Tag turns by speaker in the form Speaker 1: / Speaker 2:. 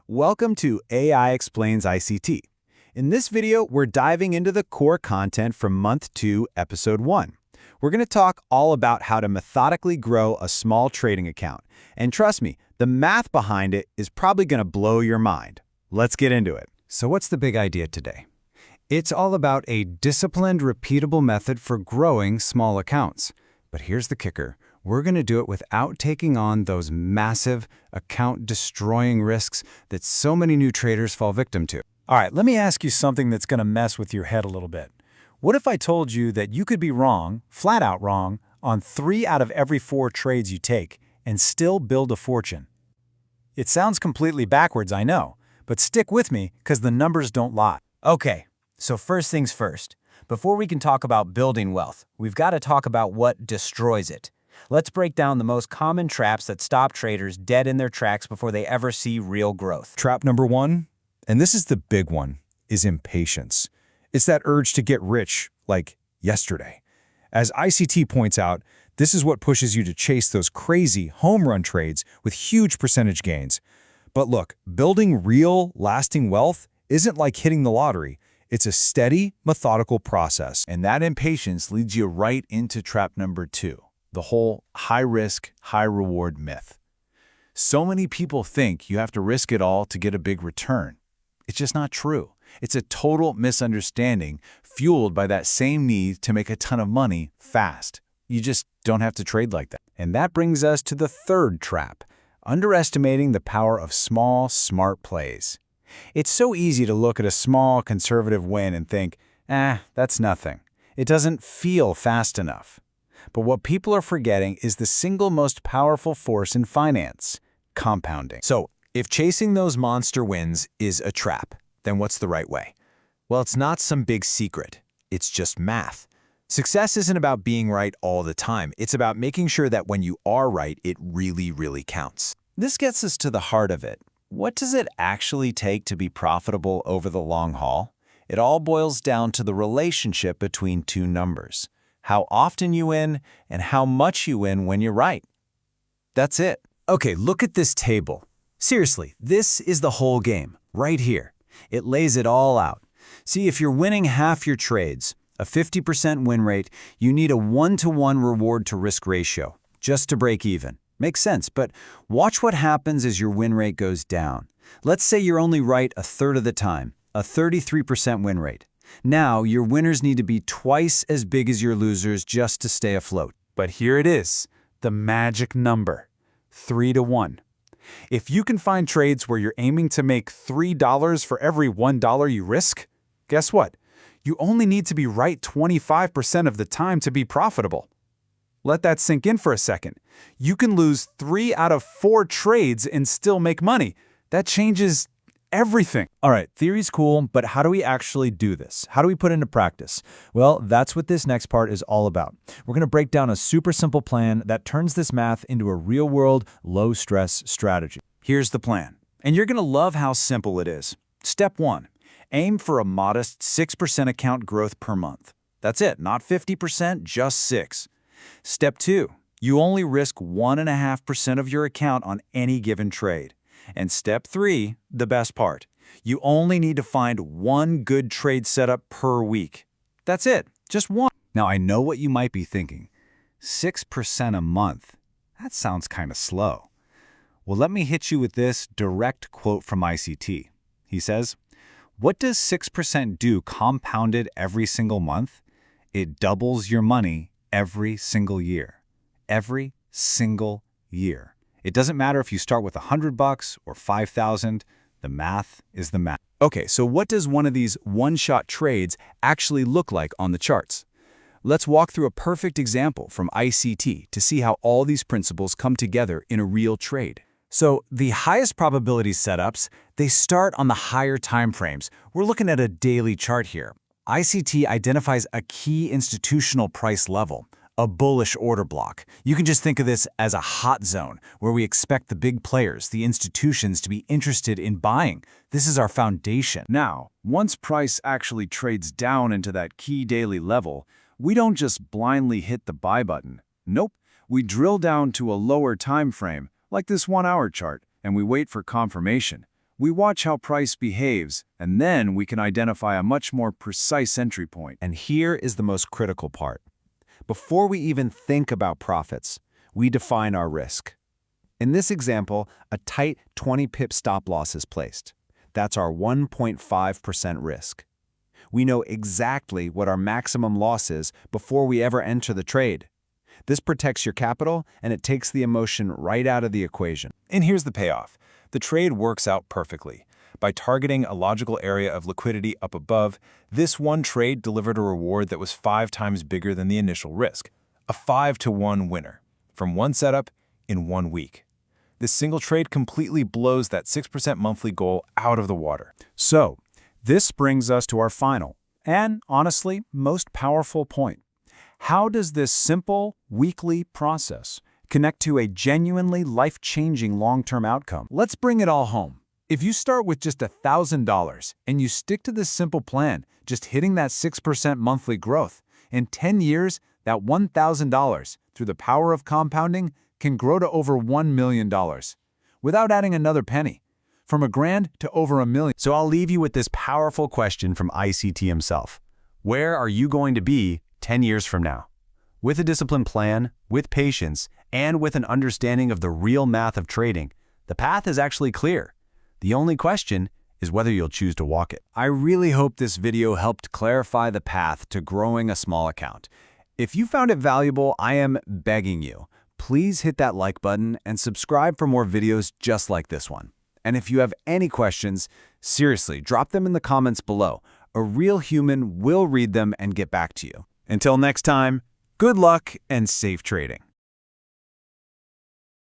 Speaker 1: Welcome to AI Explains ICT. In this video, we're diving into the core content from Month 2, Episode 1. We're going to talk all about how to methodically grow a small trading account. And trust me, the math behind it is probably going to blow your mind. Let's get into it.
Speaker 2: So what's the big idea today? It's all about a disciplined, repeatable method for growing small accounts. But here's the kicker. We're going to do it without taking on those massive, account-destroying risks that so many new traders fall victim to.
Speaker 3: All right, let me ask you something that's going to mess with your head a little bit. What if I told you that you could be wrong, flat out wrong, on 3 out of every 4 trades you take and still build a fortune? It sounds completely backwards, I know, but stick with me because the numbers don't lie.
Speaker 4: Okay, so first things first. Before we can talk about building wealth, we've got to talk about what destroys it. Let's break down the most common traps that stop traders dead in their tracks before they ever see real growth.
Speaker 5: Trap number 1, and this is the big one, is impatience. It's that urge to get rich, like yesterday. As ICT points out, this is what pushes you to chase those crazy home run trades with huge percentage gains. But look, building real, lasting wealth isn't like hitting the lottery. It's a steady, methodical process.
Speaker 1: And that impatience leads you right into trap number 2. The whole high-risk, high-reward myth. So many people think you have to risk it all to get a big return. It's just not true. It's a total misunderstanding fueled by that same need to make a ton of money fast. You just don't have to trade like that.
Speaker 2: And that brings us to the third trap, underestimating the power of small, smart plays. It's so easy to look at a small, conservative win and think, that's nothing. It doesn't feel fast enough. But what people are forgetting is the single most powerful force in finance, compounding.
Speaker 1: So, if chasing those monster wins is a trap, then what's the right way? Well, it's not some big secret. It's just math. Success isn't about being right all the time. It's about making sure that when you are right, it really, really counts. This gets us to the heart of it. What does it actually take to be profitable over the long haul? It all boils down to the relationship between two numbers. How often you win, and how much you win when you're right. That's it.
Speaker 2: Okay, look at this table. Seriously, this is the whole game, right here. It lays it all out. See, if you're winning half your trades, a 50% win rate, you need a 1-to-1 reward-to-risk ratio, just to break even. Makes sense, but watch what happens as your win rate goes down. Let's say you're only right a third of the time, a 33% win rate. Now, your winners need to be twice as big as your losers just to stay afloat.
Speaker 3: But here it is, the magic number, 3-to-1. If you can find trades where you're aiming to make $3 for every $1 you risk, guess what? You only need to be right 25% of the time to be profitable. Let that sink in for a second. You can lose 3 out of 4 trades and still make money. That changes everything.
Speaker 6: All right, theory's cool, but how do we actually do this? How do we put it into practice? Well, that's what this next part is all about. We're going to break down a super simple plan that turns this math into a real-world, low-stress strategy.
Speaker 3: Here's the plan, and you're going to love how simple it is. Step 1, aim for a modest 6% account growth per month. That's it, not 50%, just 6. Step 2, you only risk 1.5% of your account on any given trade. And step 3, the best part, you only need to find 1 good trade setup per week. That's it, just 1.
Speaker 2: Now, I know what you might be thinking. 6% a month? That sounds kind of slow. Well, let me hit you with this direct quote from ICT. He says, "What does 6% do compounded every single month? It doubles your money every single year. Every single year. It doesn't matter if you start with $100 or $5,000, the math is the math."
Speaker 1: Okay, so what does one of these one-shot trades actually look like on the charts? Let's walk through a perfect example from ICT to see how all these principles come together in a real trade.
Speaker 3: So the highest probability setups, they start on the higher time frames. We're looking at a daily chart here. ICT identifies a key institutional price level, a bullish order block. You can just think of this as a hot zone where we expect the big players, the institutions, to be interested in buying. This is our foundation.
Speaker 7: Now, once price actually trades down into that key daily level, we don't just blindly hit the buy button. Nope, we drill down to a lower time frame, like this 1-hour chart, and we wait for confirmation. We watch how price behaves, and then we can identify a much more precise entry point.
Speaker 2: And here is the most critical part. Before we even think about profits, we define our risk. In this example, a tight 20-pip stop loss is placed. That's our 1.5% risk. We know exactly what our maximum loss is before we ever enter the trade. This protects your capital, and it takes the emotion right out of the equation.
Speaker 1: And here's the payoff. The trade works out perfectly. By targeting a logical area of liquidity up above, this one trade delivered a reward that was 5 times bigger than the initial risk. A 5-to-1 winner, from one setup in 1 week. This single trade completely blows that 6% monthly goal out of the water.
Speaker 3: So, this brings us to our final, and honestly, most powerful point. How does this simple, weekly process connect to a genuinely life-changing long-term outcome? Let's bring it all home. If you start with just $1,000 and you stick to this simple plan, just hitting that 6% monthly growth, in 10 years, that $1,000, through the power of compounding, can grow to over $1 million without adding another penny. From $1,000 to over $1 million.
Speaker 2: So I'll leave you with this powerful question from ICT himself. Where are you going to be 10 years from now? With a disciplined plan, with patience, and with an understanding of the real math of trading, the path is actually clear. The only question is whether you'll choose to walk it. I really hope this video helped clarify the path to growing a small account. If you found it valuable, I am begging you, please hit that like button and subscribe for more videos just like this one. And if you have any questions, seriously, drop them in the comments below. A real human will read them and get back to you. Until next time, good luck and safe trading.